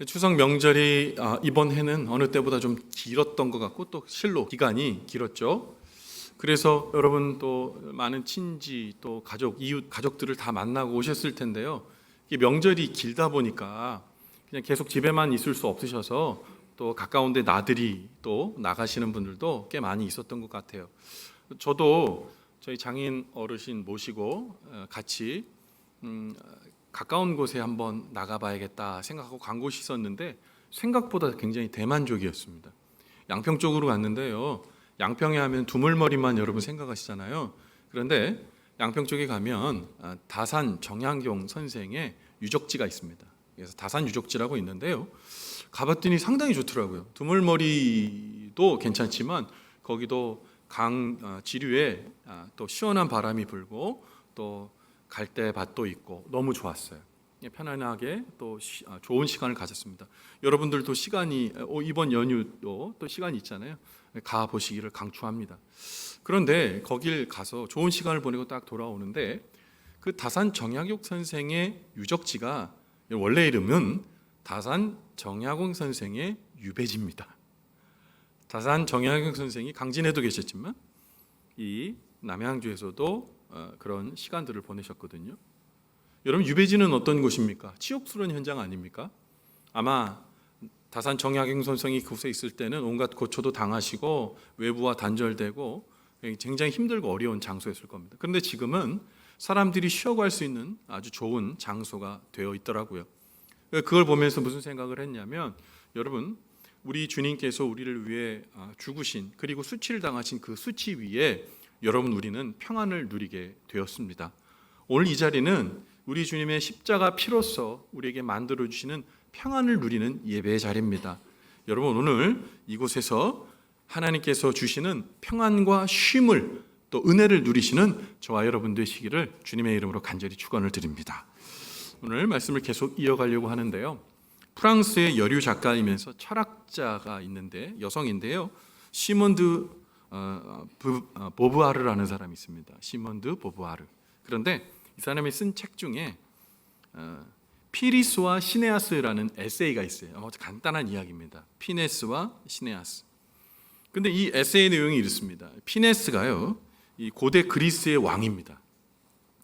추석 명절이 이번 해는 어느 때보다 좀 길었던 것 같고 또 실로 기간이 길었죠. 그래서 여러분 또 많은 친지 또 가족, 이웃 가족들을 다 만나고 오셨을 텐데요. 이게 명절이 길다 보니까 그냥 계속 집에만 있을 수 없으셔서 또 가까운 데 나들이 또 나가시는 분들도 꽤 많이 있었던 것 같아요. 저도 저희 장인 어르신 모시고 같이 가까운 곳에 한번 나가봐야겠다 생각하고 간 곳이 있었는데 생각보다 굉장히 대만족이었습니다. 양평 쪽으로 갔는데요. 양평에 하면 두물머리만 여러분 생각하시잖아요. 그런데 양평 쪽에 가면 다산 정약용 선생의 유적지가 있습니다. 그래서 다산 유적지라고 있는데요. 가봤더니 상당히 좋더라고요. 두물머리도 괜찮지만 거기도 강 지류에 또 시원한 바람이 불고 또 갈대밭도 있고 너무 좋았어요. 편안하게 또 좋은 시간을 가졌습니다. 여러분들도 시간이 이번 연휴도 또 시간이 있잖아요. 가 보시기를 강추합니다. 그런데 거길 가서 좋은 시간을 보내고 딱 돌아오는데 그 다산 정약용 선생의 유적지가 원래 이름은 다산 정약용 선생의 유배지입니다. 다산 정약용 선생이 강진에도 계셨지만 이 남양주에서도 그런 시간들을 보내셨거든요. 여러분 유배지는 어떤 곳입니까? 치욕스러운 현장 아닙니까? 아마 다산 정약용 선생이 그곳에 있을 때는 온갖 고초도 당하시고 외부와 단절되고 굉장히 힘들고 어려운 장소였을 겁니다. 그런데 지금은 사람들이 쉬어갈 수 있는 아주 좋은 장소가 되어 있더라고요. 그걸 보면서 무슨 생각을 했냐면 여러분 우리 주님께서 우리를 위해 죽으신 그리고 수치를 당하신 그 수치 위에 여러분 우리는 평안을 누리게 되었습니다. 오늘 이 자리는 우리 주님의 십자가 피로써 우리에게 만들어주시는 평안을 누리는 예배의 자리입니다. 여러분 오늘 이곳에서 하나님께서 주시는 평안과 쉼을 또 은혜를 누리시는 저와 여러분 되시기를 주님의 이름으로 간절히 축원을 드립니다. 오늘 말씀을 계속 이어가려고 하는데요. 프랑스의 여류 작가이면서 철학자가 있는데 여성인데요. 시몬드 보부아르라는 사람이 있습니다. 시몬드 보부아르. 그런데 이 사람이 쓴 책 중에 피리스와 시네아스라는 에세이가 있어요. 간단한 이야기입니다. 피네스와 시네아스. 근데 이 에세이 내용이 이렇습니다. 피네스가요, 이 고대 그리스의 왕입니다.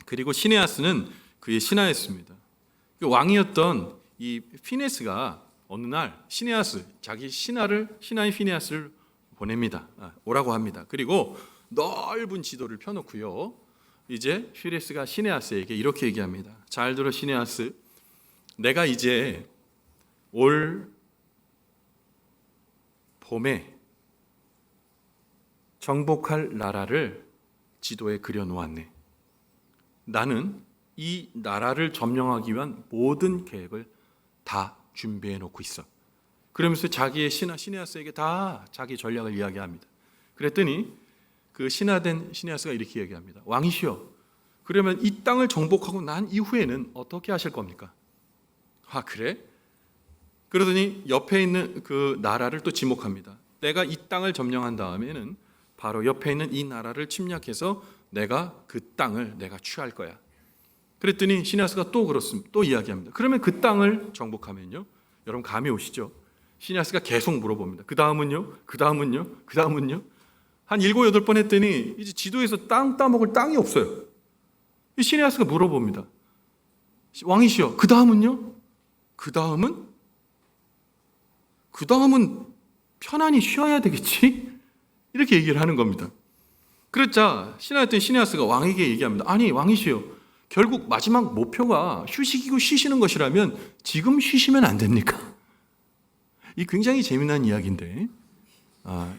그리고 시네아스는 그의 신하였습니다. 그 왕이었던 이 피네스가 어느 날 시네아스, 자기 신하인 피네아스를 보냅니다. 오라고 합니다. 그리고 넓은 지도를 펴놓고요. 이제 피네스가 시네아스에게 이렇게 얘기합니다. 잘 들어 시네아스, 내가 이제 올 봄에 정복할 나라를 지도에 그려놓았네. 나는 이 나라를 점령하기 위한 모든 계획을 다 준비해 놓고 있어. 그러면서 자기의 신하 시네아스에게 다 자기 전략을 이야기합니다. 그랬더니 그 신하된 시네아스가 이렇게 얘기합니다. 왕이시여, 그러면 이 땅을 정복하고 난 이후에는 어떻게 하실 겁니까? 아, 그래? 그러더니 옆에 있는 그 나라를 또 지목합니다. 내가 이 땅을 점령한 다음에는 바로 옆에 있는 이 나라를 침략해서 내가 그 땅을 내가 취할 거야. 그랬더니 시네아스가 또 그렇습니다. 또 이야기합니다. 그러면 그 땅을 정복하면요, 여러분 감이 오시죠? 시네아스가 계속 물어봅니다. 그 다음은요? 그 다음은요? 그 다음은요? 한 7, 8번 했더니 이제 지도에서 땅 따먹을 땅이 없어요. 이 시네아스가 물어봅니다. 왕이시여, 그 다음은요? 그 다음은 편안히 쉬어야 되겠지? 이렇게 얘기를 하는 겁니다. 그렇자 시네아스가 왕에게 얘기합니다. 아니 왕이시여, 결국 마지막 목표가 휴식이고 쉬시는 것이라면 지금 쉬시면 안 됩니까? 이 굉장히 재미난 이야기인데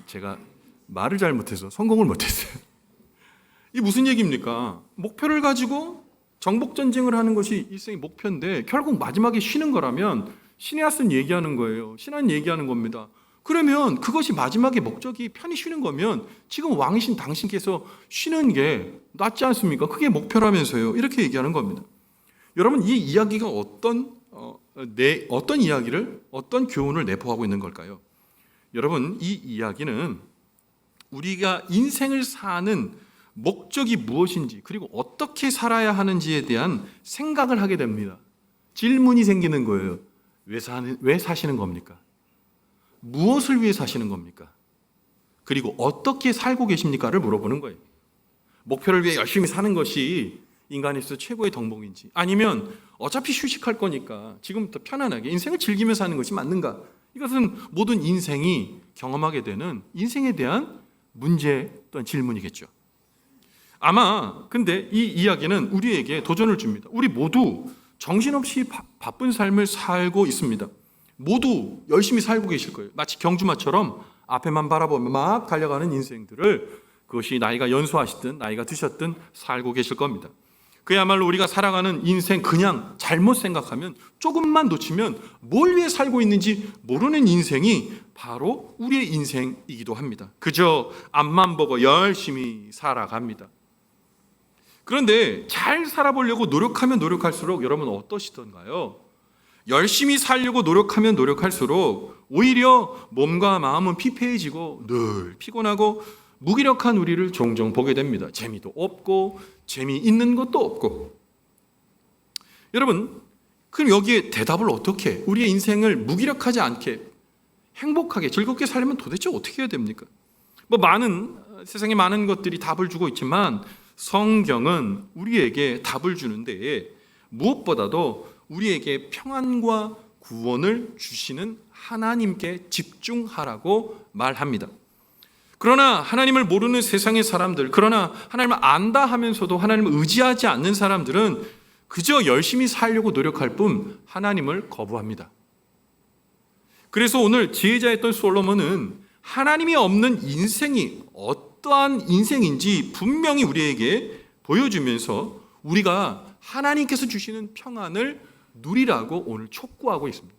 제가 말을 잘못해서 성공을 못했어요. 이 무슨 얘기입니까? 목표를 가지고 정복전쟁을 하는 것이 일생의 목표인데 결국 마지막에 쉬는 거라면 시네아스는 얘기하는 거예요. 신하는 얘기하는 겁니다. 그러면 그것이 마지막에 목적이 편히 쉬는 거면 지금 왕이신 당신께서 쉬는 게 낫지 않습니까? 그게 목표라면서요. 이렇게 얘기하는 겁니다. 여러분 이 이야기가 어떤 이야기를, 어떤 교훈을 내포하고 있는 걸까요? 여러분 이 이야기는 우리가 인생을 사는 목적이 무엇인지 그리고 어떻게 살아야 하는지에 대한 생각을 하게 됩니다. 질문이 생기는 거예요. 왜 사시는 겁니까? 무엇을 위해 사시는 겁니까? 그리고 어떻게 살고 계십니까를 물어보는 거예요. 목표를 위해 열심히 사는 것이 인간에서 최고의 덕목인지, 아니면 어차피 휴식할 거니까 지금부터 편안하게 인생을 즐기며 사는 것이 맞는가? 이것은 모든 인생이 경험하게 되는 인생에 대한 문제 또는 질문이겠죠. 아마 근데 이 이야기는 우리에게 도전을 줍니다. 우리 모두 정신없이 바쁜 삶을 살고 있습니다. 모두 열심히 살고 계실 거예요. 마치 경주마처럼 앞에만 바라보며 막 달려가는 인생들을, 그것이 나이가 연소하시든 나이가 드셨든 살고 계실 겁니다. 그야말로 우리가 살아가는 인생, 그냥 잘못 생각하면, 조금만 놓치면 뭘 위해 살고 있는지 모르는 인생이 바로 우리의 인생이기도 합니다. 그저 앞만 보고 열심히 살아갑니다. 그런데 잘 살아보려고 노력하면 노력할수록 여러분 어떠시던가요? 열심히 살려고 노력하면 노력할수록 오히려 몸과 마음은 피폐해지고 늘 피곤하고 무기력한 우리를 종종 보게 됩니다. 재미도 없고 재미있는 것도 없고. 여러분, 그럼 여기에 대답을 어떻게, 우리의 인생을 무기력하지 않게 행복하게 즐겁게 살려면 도대체 어떻게 해야 됩니까? 세상에 많은 것들이 답을 주고 있지만 성경은 우리에게 답을 주는데 무엇보다도 우리에게 평안과 구원을 주시는 하나님께 집중하라고 말합니다. 그러나 하나님을 모르는 세상의 사람들, 그러나 하나님을 안다 하면서도 하나님을 의지하지 않는 사람들은 그저 열심히 살려고 노력할 뿐 하나님을 거부합니다. 그래서 오늘 지혜자였던 솔로몬은 하나님이 없는 인생이 어떠한 인생인지 분명히 우리에게 보여주면서 우리가 하나님께서 주시는 평안을 누리라고 오늘 촉구하고 있습니다.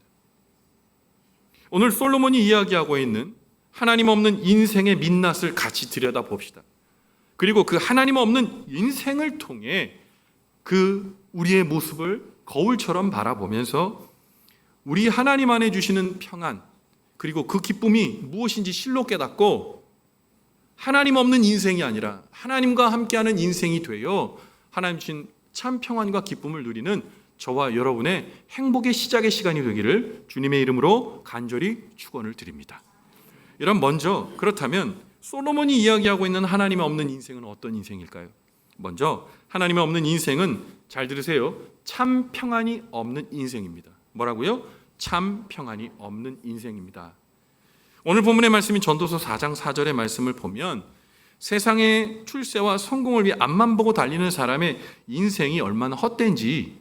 오늘 솔로몬이 이야기하고 있는 하나님 없는 인생의 민낯을 같이 들여다봅시다. 그리고 그 하나님 없는 인생을 통해 그 우리의 모습을 거울처럼 바라보면서 우리 하나님 안에 주시는 평안, 그리고 그 기쁨이 무엇인지 실로 깨닫고 하나님 없는 인생이 아니라 하나님과 함께하는 인생이 되어 하나님 주신 참 평안과 기쁨을 누리는 저와 여러분의 행복의 시작의 시간이 되기를 주님의 이름으로 간절히 축원을 드립니다. 여러분, 먼저 그렇다면 솔로몬이 이야기하고 있는 하나님 없는 인생은 어떤 인생일까요? 먼저 하나님 없는 인생은, 잘 들으세요, 참 평안이 없는 인생입니다. 뭐라고요? 참 평안이 없는 인생입니다. 오늘 본문의 말씀인 전도서 4장 4절의 말씀을 보면 세상의 출세와 성공을 위해 앞만 보고 달리는 사람의 인생이 얼마나 헛된지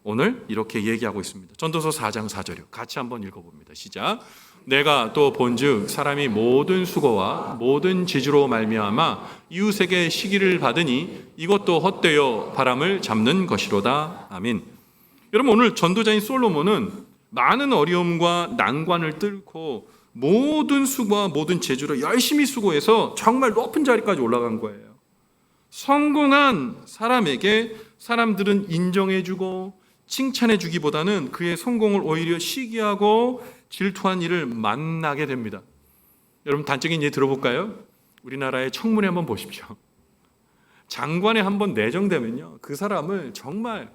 오늘 이렇게 얘기하고 있습니다. 전도서 4장 4절이요. 같이 한번 읽어봅니다. 시작. 내가 또 본즉 사람이 모든 수고와 모든 지주로 말미암아 이웃에게 시기를 받으니 이것도 헛되어 바람을 잡는 것이로다. 아멘. 여러분, 오늘 전도자인 솔로몬은 많은 어려움과 난관을 뚫고 모든 수고와 모든 재주로 열심히 수고해서 정말 높은 자리까지 올라간 거예요. 성공한 사람에게 사람들은 인정해주고 칭찬해주기보다는 그의 성공을 오히려 시기하고 질투한 일을 만나게 됩니다. 여러분, 단적인 예를 들어볼까요? 우리나라의 청문회 한번 보십시오. 장관에 한번 내정되면요, 그 사람을 정말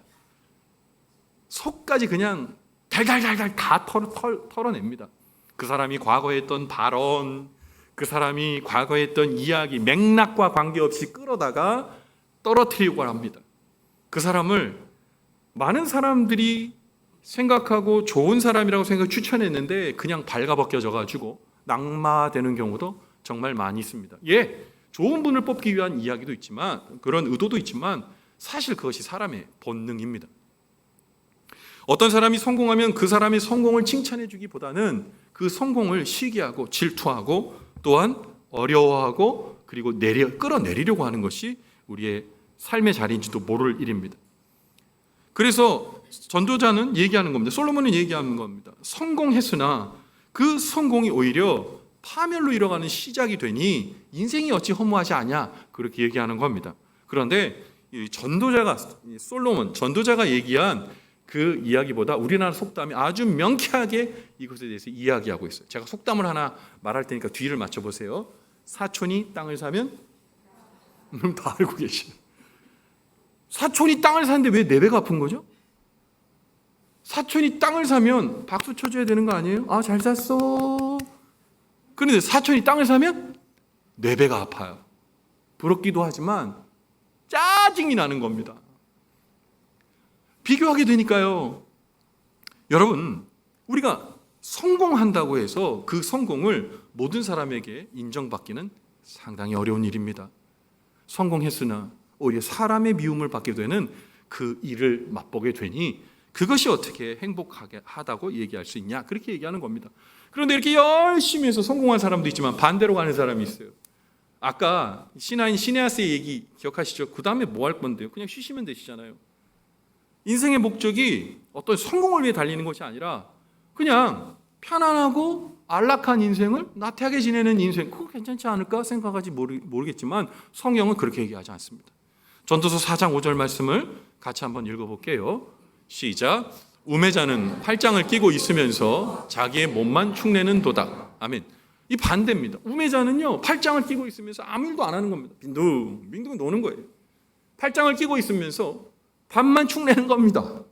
속까지 그냥 달달달달 다 털어냅니다. 그 사람이 과거에 했던 발언, 그 사람이 과거에 했던 이야기, 맥락과 관계없이 끌어다가 떨어뜨리고 합니다. 그 사람을 많은 사람들이 생각하고 좋은 사람이라고 생각 추천했는데 그냥 발가벗겨져가지고 낙마되는 경우도 정말 많이 있습니다. 좋은 분을 뽑기 위한 이야기도 있지만, 그런 의도도 있지만 사실 그것이 사람의 본능입니다. 어떤 사람이 성공하면 그 사람의 성공을 칭찬해 주기보다는 그 성공을 시기하고 질투하고 또한 어려워하고 그리고 끌어내리려고 하는 것이 우리의 삶의 자리인지도 모를 일입니다. 그래서 전도자는 얘기하는 겁니다. 솔로몬은 얘기하는 겁니다. 성공했으나 그 성공이 오히려 파멸로 이뤄가는 시작이 되니 인생이 어찌 허무하지 않냐, 그렇게 얘기하는 겁니다. 그런데 솔로몬 전도자가 얘기한 그 이야기보다 우리나라 속담이 아주 명쾌하게 이것에 대해서 이야기하고 있어요. 제가 속담을 하나 말할 테니까 뒤를 맞춰보세요. 사촌이 땅을 사면 다 알고 계시네. 사촌이 땅을 사는데 왜 내 배가 아픈 거죠? 사촌이 땅을 사면 박수 쳐줘야 되는 거 아니에요? 아, 잘 샀어. 그런데 사촌이 땅을 사면 네 배가 아파요. 부럽기도 하지만 짜증이 나는 겁니다. 비교하게 되니까요. 여러분, 우리가 성공한다고 해서 그 성공을 모든 사람에게 인정받기는 상당히 어려운 일입니다. 성공했으나 오히려 사람의 미움을 받게 되는 그 일을 맛보게 되니 그것이 어떻게 행복하게 하다고 얘기할 수 있냐, 그렇게 얘기하는 겁니다. 그런데 이렇게 열심히 해서 성공한 사람도 있지만 반대로 가는 사람이 있어요. 아까 신하인 시내아스의 얘기 기억하시죠? 그 다음에 뭐 할 건데요? 그냥 쉬시면 되시잖아요. 인생의 목적이 어떤 성공을 위해 달리는 것이 아니라 그냥 편안하고 안락한 인생을, 나태하게 지내는 인생, 그거 괜찮지 않을까 생각하지 모르겠지만 성경은 그렇게 얘기하지 않습니다. 전도서 4장 5절 말씀을 같이 한번 읽어볼게요. 시작. 우매자는 팔짱을 끼고 있으면서 자기의 몸만 축내는 도다. 아멘. 이 반대입니다. 우매자는요, 팔짱을 끼고 있으면서 아무 일도 안 하는 겁니다. 빈둥 노는 거예요. 팔짱을 끼고 있으면서 밥만 축내는 겁니다.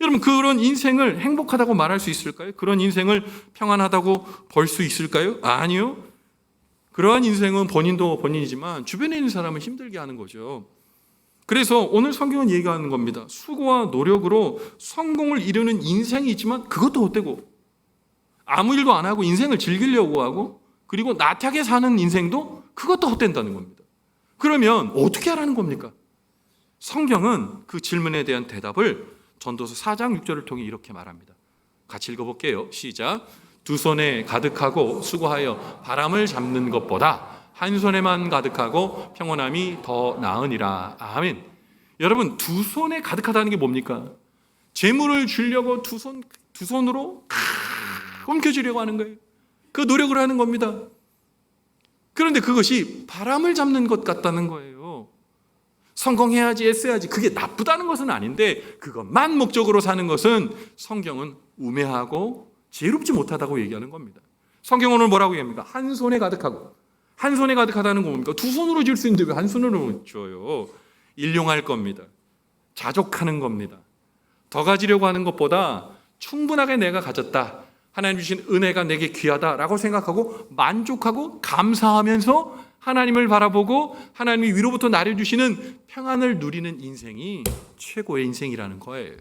여러분, 그런 인생을 행복하다고 말할 수 있을까요? 그런 인생을 평안하다고 볼 수 있을까요? 아니요. 그러한 인생은 본인도 본인이지만 주변에 있는 사람을 힘들게 하는 거죠. 그래서 오늘 성경은 얘기하는 겁니다. 수고와 노력으로 성공을 이루는 인생이 있지만 그것도 헛되고, 아무 일도 안 하고 인생을 즐기려고 하고, 그리고 나태하게 사는 인생도 그것도 헛된다는 겁니다. 그러면 어떻게 하라는 겁니까? 성경은 그 질문에 대한 대답을 전도서 4장 6절을 통해 이렇게 말합니다. 같이 읽어볼게요. 시작. 두 손에 가득하고 수고하여 바람을 잡는 것보다 한 손에만 가득하고 평온함이 더 나으니라. 아멘. 여러분, 두 손에 가득하다는 게 뭡니까? 재물을 주려고 두 손으로 움켜쥐려고 하는 거예요. 그 노력을 하는 겁니다. 그런데 그것이 바람을 잡는 것 같다는 거예요. 성공해야지, 애써야지, 그게 나쁘다는 것은 아닌데 그것만 목적으로 사는 것은 성경은 우매하고 지혜롭지 못하다고 얘기하는 겁니다. 성경은 오늘 뭐라고 얘기합니까? 한 손에 가득하고. 한 손에 가득하다는 거 뭡니까? 두 손으로 줄 수 있는데 왜 한 손으로 줘요? 일용할 겁니다. 자족하는 겁니다. 더 가지려고 하는 것보다 충분하게 내가 가졌다, 하나님 주신 은혜가 내게 귀하다라고 생각하고 만족하고 감사하면서 하나님을 바라보고 하나님이 위로부터 나를 주시는 평안을 누리는 인생이 최고의 인생이라는 거예요.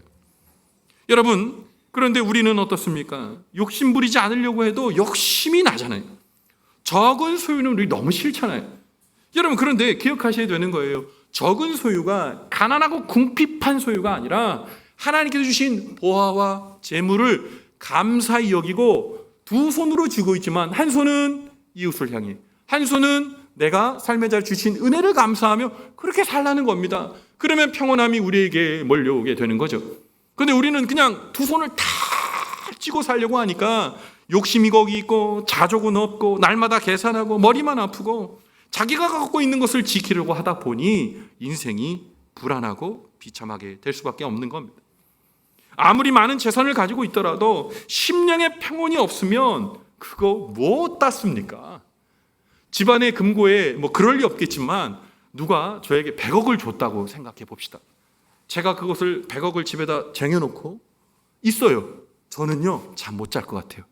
여러분, 그런데 우리는 어떻습니까? 욕심 부리지 않으려고 해도 욕심이 나잖아요. 적은 소유는 우리 너무 싫잖아요. 여러분, 그런데 기억하셔야 되는 거예요. 적은 소유가 가난하고 궁핍한 소유가 아니라 하나님께서 주신 보화와 재물을 감사히 여기고 두 손으로 쥐고 있지만 한 손은 이웃을 향해, 한 손은 내가 삶의 자리에 주신 은혜를 감사하며 그렇게 살라는 겁니다. 그러면 평온함이 우리에게 몰려오게 되는 거죠. 그런데 우리는 그냥 두 손을 다 쥐고 살려고 하니까 욕심이 거기 있고 자족은 없고 날마다 계산하고 머리만 아프고 자기가 갖고 있는 것을 지키려고 하다 보니 인생이 불안하고 비참하게 될 수밖에 없는 겁니다. 아무리 많은 재산을 가지고 있더라도 심령의 평온이 없으면 그거 뭐 땄습니까? 집안의 금고에 뭐 그럴 리 없겠지만 누가 저에게 100억을 줬다고 생각해 봅시다. 제가 그것을 100억을 집에다 쟁여놓고 있어요. 저는요, 잠 못 잘 것 같아요.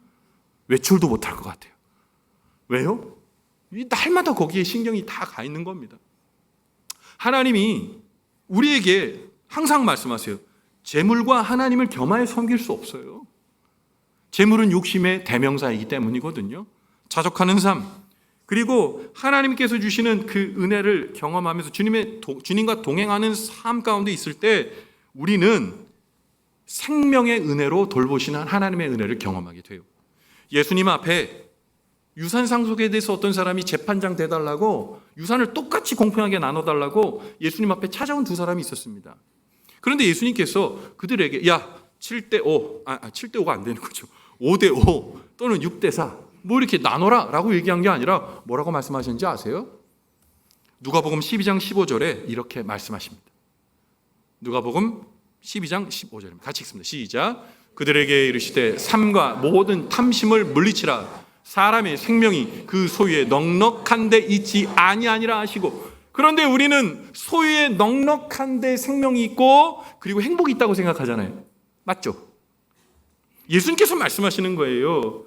외출도 못 할 것 같아요. 왜요? 날마다 거기에 신경이 다 가 있는 겁니다. 하나님이 우리에게 항상 말씀하세요. 재물과 하나님을 겸하여 섬길 수 없어요. 재물은 욕심의 대명사이기 때문이거든요. 자족하는 삶, 그리고 하나님께서 주시는 그 은혜를 경험하면서 주님과 동행하는 삶 가운데 있을 때 우리는 생명의 은혜로 돌보시는 하나님의 은혜를 경험하게 돼요. 예수님 앞에 유산 상속에 대해서 어떤 사람이 재판장 돼달라고 유산을 똑같이 공평하게 나눠달라고 예수님 앞에 찾아온 두 사람이 있었습니다. 그런데 예수님께서 그들에게 7대5, 7대5가 안 되는 거죠. 5대5 또는 6대4 뭐 이렇게 나눠라 라고 얘기한 게 아니라 뭐라고 말씀하셨는지 아세요? 누가복음 12장 15절에 이렇게 말씀하십니다. 누가복음 12장 15절입니다. 같이 읽습니다. 시작. 그들에게 이르시되 삶과 모든 탐심을 물리치라. 사람의 생명이 그 소유에 넉넉한 데 있지 아니하니라 하시고. 그런데 우리는 소유에 넉넉한 데 생명이 있고 그리고 행복이 있다고 생각하잖아요. 맞죠? 예수님께서 말씀하시는 거예요.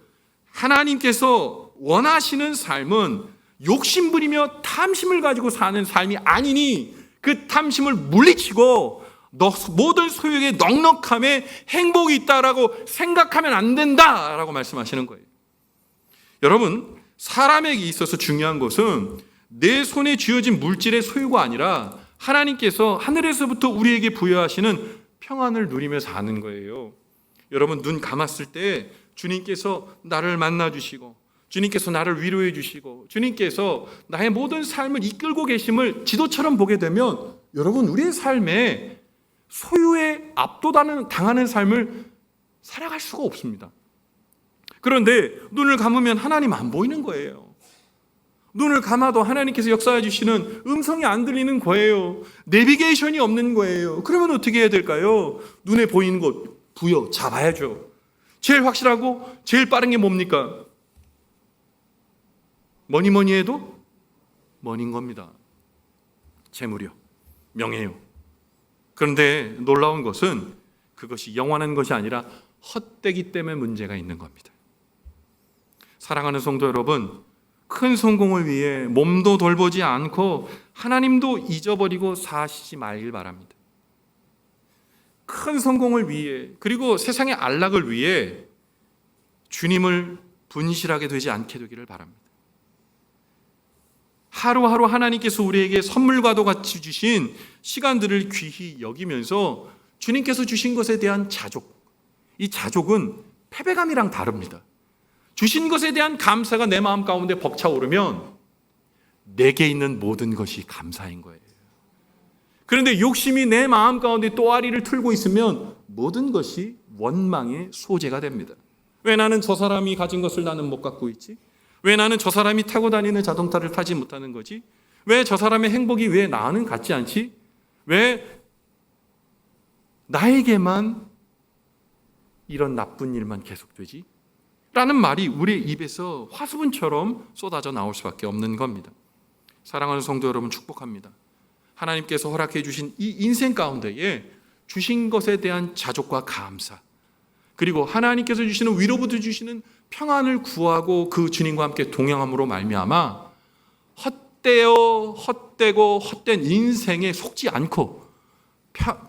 하나님께서 원하시는 삶은 욕심부리며 탐심을 가지고 사는 삶이 아니니 그 탐심을 물리치고 모든 소유의 넉넉함에 행복이 있다라고 생각하면 안 된다라고 말씀하시는 거예요. 여러분, 사람에게 있어서 중요한 것은 내 손에 쥐어진 물질의 소유가 아니라 하나님께서 하늘에서부터 우리에게 부여하시는 평안을 누리며 사는 거예요. 여러분, 눈 감았을 때 주님께서 나를 만나 주시고 주님께서 나를 위로해 주시고 주님께서 나의 모든 삶을 이끌고 계심을 지도처럼 보게 되면 여러분, 우리의 삶에 소유에 압도당하는 삶을 살아갈 수가 없습니다. 그런데 눈을 감으면 하나님 안 보이는 거예요. 눈을 감아도 하나님께서 역사해 주시는 음성이 안 들리는 거예요. 내비게이션이 없는 거예요. 그러면 어떻게 해야 될까요? 눈에 보이는 것 잡아야죠. 제일 확실하고 제일 빠른 게 뭡니까? 뭐니 해도 머니인 겁니다. 재물이요, 명예요. 그런데 놀라운 것은 그것이 영원한 것이 아니라 헛되기 때문에 문제가 있는 겁니다. 사랑하는 성도 여러분, 큰 성공을 위해 몸도 돌보지 않고 하나님도 잊어버리고 사시지 말길 바랍니다. 큰 성공을 위해, 그리고 세상의 안락을 위해 주님을 분실하게 되지 않게 되기를 바랍니다. 하루하루 하나님께서 우리에게 선물과도 같이 주신 시간들을 귀히 여기면서 주님께서 주신 것에 대한 자족, 이 자족은 패배감이랑 다릅니다. 주신 것에 대한 감사가 내 마음 가운데 벅차오르면 내게 있는 모든 것이 감사인 거예요. 그런데 욕심이 내 마음 가운데 또아리를 틀고 있으면 모든 것이 원망의 소재가 됩니다. 왜 나는 저 사람이 가진 것을 나는 못 갖고 있지? 왜 나는 저 사람이 타고 다니는 자동차를 타지 못하는 거지? 왜 저 사람의 행복이 왜 나는 같지 않지? 왜 나에게만 이런 나쁜 일만 계속되지? 라는 말이 우리 입에서 화수분처럼 쏟아져 나올 수밖에 없는 겁니다. 사랑하는 성도 여러분, 축복합니다. 하나님께서 허락해 주신 이 인생 가운데에 주신 것에 대한 자족과 감사, 그리고 하나님께서 주시는 위로부터 주시는 평안을 구하고 그 주님과 함께 동행함으로 말미암아 헛되고 헛된 인생에 속지 않고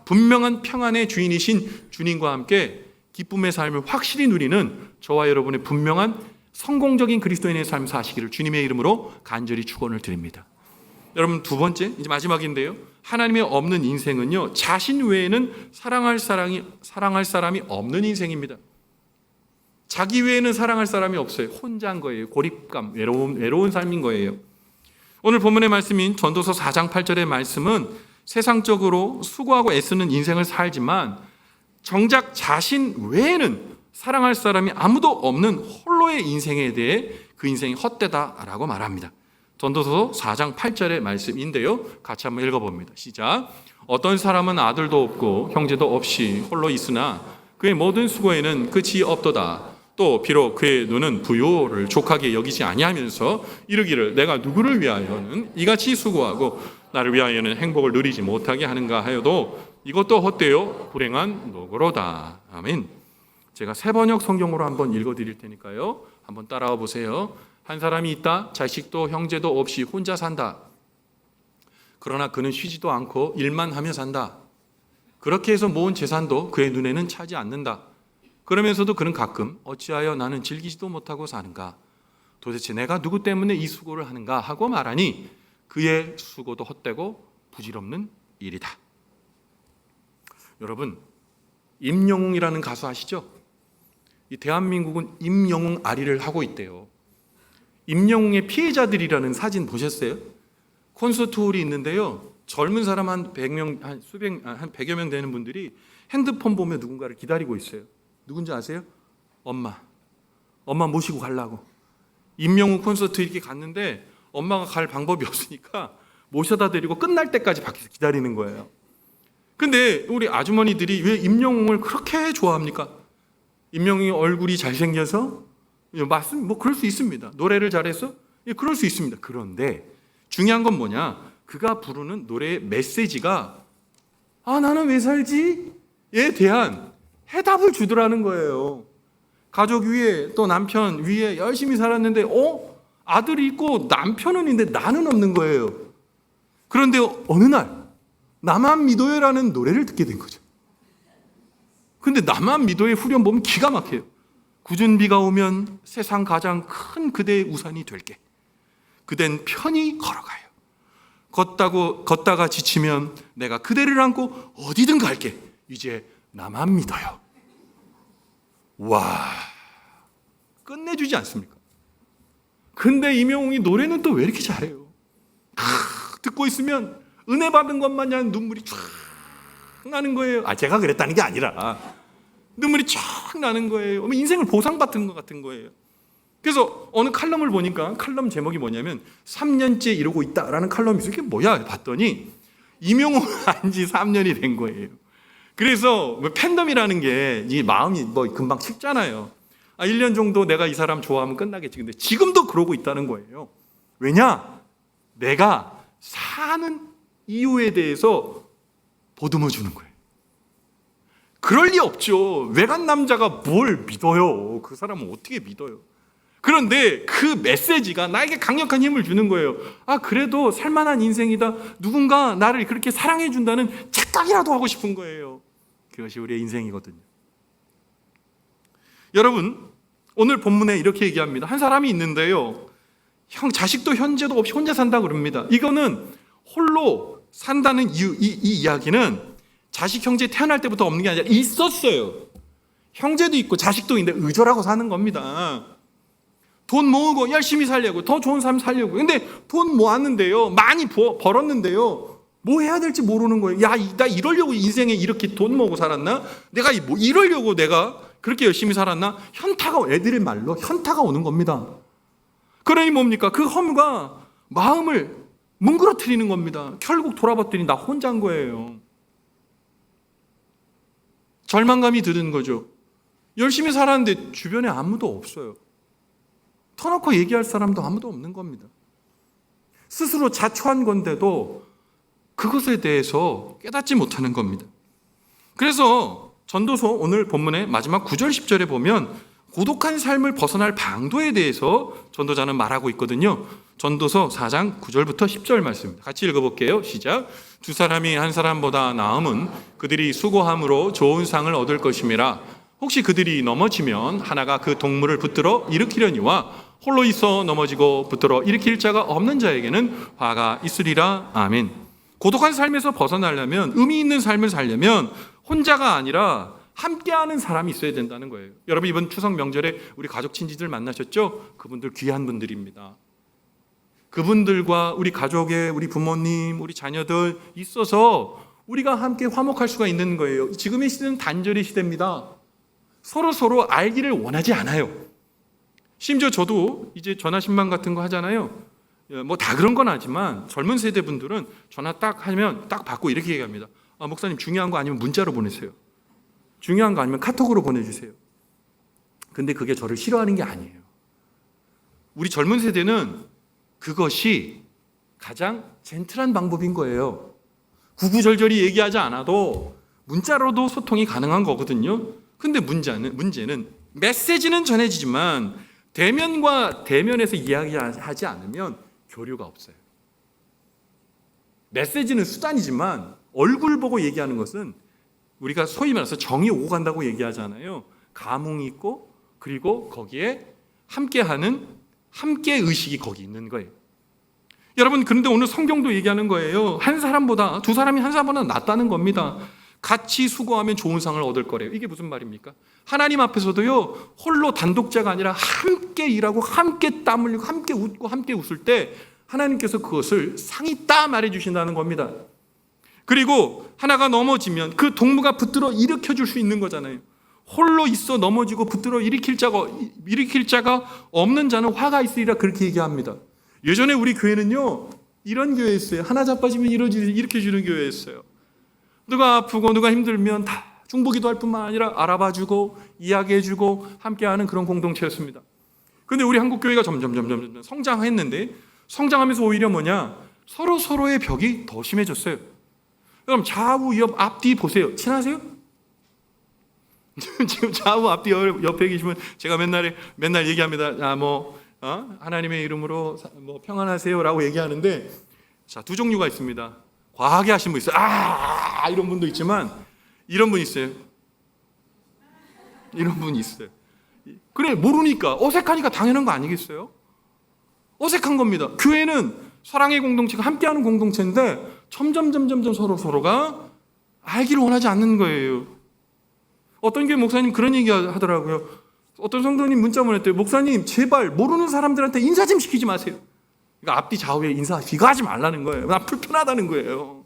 분명한 평안의 주인이신 주님과 함께 기쁨의 삶을 확실히 누리는 저와 여러분의 분명한 성공적인 그리스도인의 삶 사시기를 주님의 이름으로 간절히 축원을 드립니다. 여러분, 두 번째, 이제 마지막인데요. 하나님의 없는 인생은요, 자신 외에는 사랑할 사람이 없는 인생입니다. 자기 외에는 사랑할 사람이 없어요. 혼자인 거예요. 고립감, 외로운 삶인 거예요. 오늘 본문의 말씀인 전도서 4장 8절의 말씀은 세상적으로 수고하고 애쓰는 인생을 살지만 정작 자신 외에는 사랑할 사람이 아무도 없는 홀로의 인생에 대해 그 인생이 헛되다라고 말합니다. 전도서 4장 8절의 말씀인데요, 같이 한번 읽어봅니다. 시작. 어떤 사람은 아들도 없고 형제도 없이 홀로 있으나 그의 모든 수고에는 끝이 없도다. 또 비록 그의 눈은 부요를 족하게 여기지 아니하면서 이르기를 내가 누구를 위하여는 이같이 수고하고 나를 위하여는 행복을 누리지 못하게 하는가 하여도 이것도 헛되어 불행한 노고로다. 아멘. 제가 새 번역 성경으로 한번 읽어드릴 테니까요, 한번 따라와 보세요. 한 사람이 있다. 자식도 형제도 없이 혼자 산다. 그러나 그는 쉬지도 않고 일만 하며 산다. 그렇게 해서 모은 재산도 그의 눈에는 차지 않는다. 그러면서도 그는 가끔 어찌하여 나는 즐기지도 못하고 사는가? 도대체 내가 누구 때문에 이 수고를 하는가? 하고 말하니 그의 수고도 헛되고 부질없는 일이다. 여러분, 임영웅이라는 가수 아시죠? 이 대한민국은 임영웅 아리를 하고 있대요. 임영웅의 피해자들이라는 사진 보셨어요? 콘서트 홀이 있는데요, 젊은 사람 한 100명, 한 100여 명 되는 분들이 핸드폰 보며 누군가를 기다리고 있어요. 누군지 아세요? 엄마 모시고 가려고. 임영웅 콘서트 이렇게 갔는데 엄마가 갈 방법이 없으니까 모셔다 데리고 끝날 때까지 밖에서 기다리는 거예요. 근데 우리 아주머니들이 왜 임영웅을 그렇게 좋아합니까? 임영웅이 얼굴이 잘생겨서? 맞습니다. 뭐 그럴 수 있습니다. 노래를 잘해서? 예, 그럴 수 있습니다. 그런데 중요한 건 뭐냐? 그가 부르는 노래의 메시지가 나는 왜 살지? 에 대한 해답을 주더라는 거예요. 가족 위에 또 남편 위에 열심히 살았는데 아들이 있고 남편은 있는데 나는 없는 거예요. 그런데 어느 날 나만 믿어요라는 노래를 듣게 된 거죠. 근데 나만 믿어요의 후렴 보면 기가 막혀요. 굳은 비가 오면 세상 가장 큰 그대의 우산이 될게. 그댄 편히 걸어가요. 걷다가 지치면 내가 그대를 안고 어디든 갈게. 이제 나만 믿어요. 와, 끝내주지 않습니까? 근데 임영웅이 노래는 또 왜 이렇게 잘해요? 듣고 있으면 은혜 받은 것 마냥 눈물이 쫙 나는 거예요. 제가 그랬다는 게 아니라 눈물이 쫙 나는 거예요. 인생을 보상받은 것 같은 거예요. 그래서 어느 칼럼을 보니까 칼럼 제목이 뭐냐면 3년째 이러고 있다라는 칼럼이 있어요. 이게 뭐야 봤더니 임영웅 안지 3년이 된 거예요. 그래서 팬덤이라는 게 이 마음이 금방 식잖아요. 1년 정도 내가 이 사람 좋아하면 끝나겠지. 근데 지금도 그러고 있다는 거예요. 왜냐? 내가 사는 이유에 대해서 보듬어 주는 거예요. 그럴 리 없죠. 외간 남자가 뭘 믿어요? 그 사람은 어떻게 믿어요? 그런데 그 메시지가 나에게 강력한 힘을 주는 거예요. 그래도 살만한 인생이다. 누군가 나를 그렇게 사랑해 준다는 착각이라도 하고 싶은 거예요. 그것이 우리의 인생이거든요. 여러분, 오늘 본문에 이렇게 얘기합니다. 한 사람이 있는데요. 자식도 현재도 없이 혼자 산다 그럽니다. 이거는 홀로 산다는 이유, 이 이야기는 자식 형제 태어날 때부터 없는 게 아니라 있었어요. 형제도 있고 자식도 있는데 의절하고 사는 겁니다. 돈 모으고 열심히 살려고, 더 좋은 삶 살려고. 근데 돈 모았는데요, 많이 벌었는데요, 뭐 해야 될지 모르는 거예요. 나 이러려고 인생에 이렇게 돈 모으고 살았나? 내가 이러려고 내가 그렇게 열심히 살았나? 애들의 말로 현타가 오는 겁니다. 그러니 뭡니까? 그 허무가 마음을 뭉그러뜨리는 겁니다. 결국 돌아봤더니 나 혼자인 거예요. 절망감이 드는 거죠. 열심히 살았는데 주변에 아무도 없어요. 터놓고 얘기할 사람도 아무도 없는 겁니다. 스스로 자초한 건데도 그것에 대해서 깨닫지 못하는 겁니다. 그래서 전도서 오늘 본문의 마지막 9절 10절에 보면 고독한 삶을 벗어날 방도에 대해서 전도자는 말하고 있거든요. 전도서 4장 9절부터 10절 말씀입니다. 같이 읽어볼게요. 시작. 두 사람이 한 사람보다 나음은 그들이 수고함으로 좋은 상을 얻을 것임이라. 혹시 그들이 넘어지면 하나가 그 동물을 붙들어 일으키려니와 홀로 있어 넘어지고 붙들어 일으킬 자가 없는 자에게는 화가 있으리라. 아멘. 고독한 삶에서 벗어나려면, 의미 있는 삶을 살려면 혼자가 아니라 함께하는 사람이 있어야 된다는 거예요. 여러분, 이번 추석 명절에 우리 가족 친지들 만나셨죠? 그분들 귀한 분들입니다. 그분들과 우리 가족의 우리 부모님, 우리 자녀들 있어서 우리가 함께 화목할 수가 있는 거예요. 지금의 시대는 단절의 시대입니다. 서로 알기를 원하지 않아요. 심지어 저도 이제 전화 신방 같은 거 하잖아요. 뭐 다 그런 건 아니지만 젊은 세대 분들은 전화 딱 하면 딱 받고 이렇게 얘기합니다. 목사님, 중요한 거 아니면 문자로 보내세요. 중요한 거 아니면 카톡으로 보내주세요. 근데 그게 저를 싫어하는 게 아니에요. 우리 젊은 세대는 그것이 가장 젠틀한 방법인 거예요. 구구절절히 얘기하지 않아도 문자로도 소통이 가능한 거거든요. 근데 문제는 메시지는 전해지지만 대면과 대면에서 이야기하지 않으면 교류가 없어요. 메시지는 수단이지만 얼굴 보고 얘기하는 것은 우리가 소위 말해서 정이 오고 간다고 얘기하잖아요. 감흥이 있고 그리고 거기에 함께하는 함께 의식이 거기 있는 거예요. 여러분, 그런데 오늘 성경도 얘기하는 거예요. 두 사람이 한 사람보다 낫다는 겁니다. 같이 수고하면 좋은 상을 얻을 거래요. 이게 무슨 말입니까? 하나님 앞에서도요, 홀로 단독자가 아니라 함께 일하고 함께 땀 흘리고 함께 웃고 함께 웃을 때 하나님께서 그것을 상이 있다 말해 주신다는 겁니다. 그리고 하나가 넘어지면 그 동무가 붙들어 일으켜 줄 수 있는 거잖아요. 홀로 있어 넘어지고 붙들어 일으킬 자가 없는 자는 화가 있으리라, 그렇게 얘기합니다. 예전에 우리 교회는요, 이런 교회였어요. 하나 자빠지면 일으켜 주는 교회였어요. 누가 아프고 누가 힘들면 다 중보기도 할 뿐만 아니라 알아봐주고 이야기해주고 함께하는 그런 공동체였습니다. 그런데 우리 한국교회가 점점 성장했는데, 성장하면서 오히려 뭐냐, 서로의 벽이 더 심해졌어요. 그럼 좌우 옆 앞뒤 보세요. 친하세요? 지금 좌우 앞뒤 옆에 계시면 제가 맨날 얘기합니다. 하나님의 이름으로 평안하세요라고 얘기하는데, 자, 두 종류가 있습니다. 과하게 하신 분 있어요. 이런 분도 있지만 이런 분 있어요. 이런 분이 있어요. 그래, 모르니까 어색하니까 당연한 거 아니겠어요? 어색한 겁니다. 교회는 사랑의 공동체가 함께하는 공동체인데 점점 서로가 알기를 원하지 않는 거예요. 어떤 교회 목사님 그런 얘기 하더라고요. 어떤 성도님 문자 보냈대요. 목사님, 제발 모르는 사람들한테 인사 좀 시키지 마세요. 그러니까 앞뒤 좌우에 인사 이거 하지 말라는 거예요. 나 불편하다는 거예요.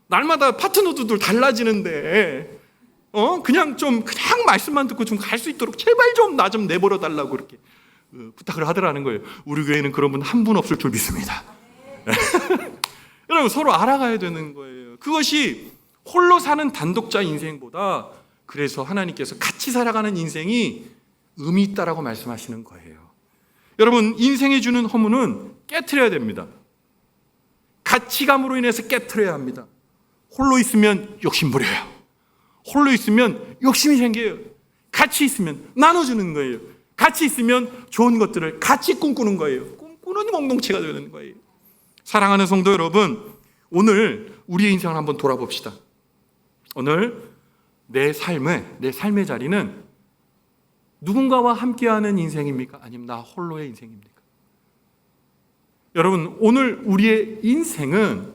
날마다 파트너들 달라지는데 그냥 말씀만 듣고 좀 갈 수 있도록 제발 좀 나 좀 내버려 달라고 그렇게 부탁을 하더라는 거예요. 우리 교회는 그런 분 한 분 없을 줄 믿습니다. 여러분, 서로 알아가야 되는 거예요. 그것이 홀로 사는 단독자 인생보다, 그래서 하나님께서 같이 살아가는 인생이 의미 있다라고 말씀하시는 거예요. 여러분, 인생에 주는 허물은 깨트려야 됩니다. 가치감으로 인해서 깨트려야 합니다. 홀로 있으면 욕심 부려요. 홀로 있으면 욕심이 생겨요. 같이 있으면 나눠주는 거예요. 같이 있으면 좋은 것들을 같이 꿈꾸는 거예요. 꿈꾸는 공동체가 되는 거예요. 사랑하는 성도 여러분, 오늘 우리의 인생을 한번 돌아봅시다. 오늘 내 삶의 자리는 누군가와 함께하는 인생입니까? 아니면 나 홀로의 인생입니까? 여러분, 오늘 우리의 인생은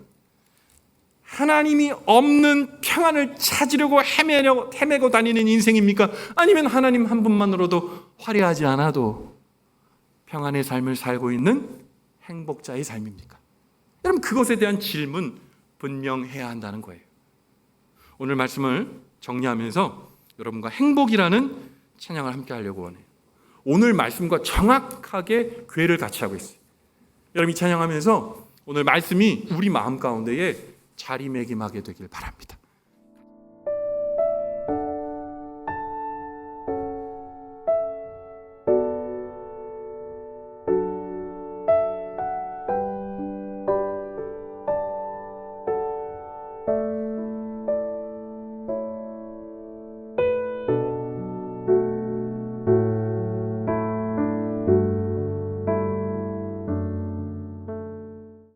하나님이 없는 평안을 찾으려고 헤매고 다니는 인생입니까? 아니면 하나님 한 분만으로도 화려하지 않아도 평안의 삶을 살고 있는 행복자의 삶입니까? 여러분, 그것에 대한 질문 분명해야 한다는 거예요. 오늘 말씀을 정리하면서 여러분과 행복이라는 찬양을 함께 하려고 원해요. 오늘 말씀과 정확하게 궤를 같이 하고 있어요. 여러분, 이 찬양하면서 오늘 말씀이 우리 마음 가운데에 자리매김하게 되길 바랍니다.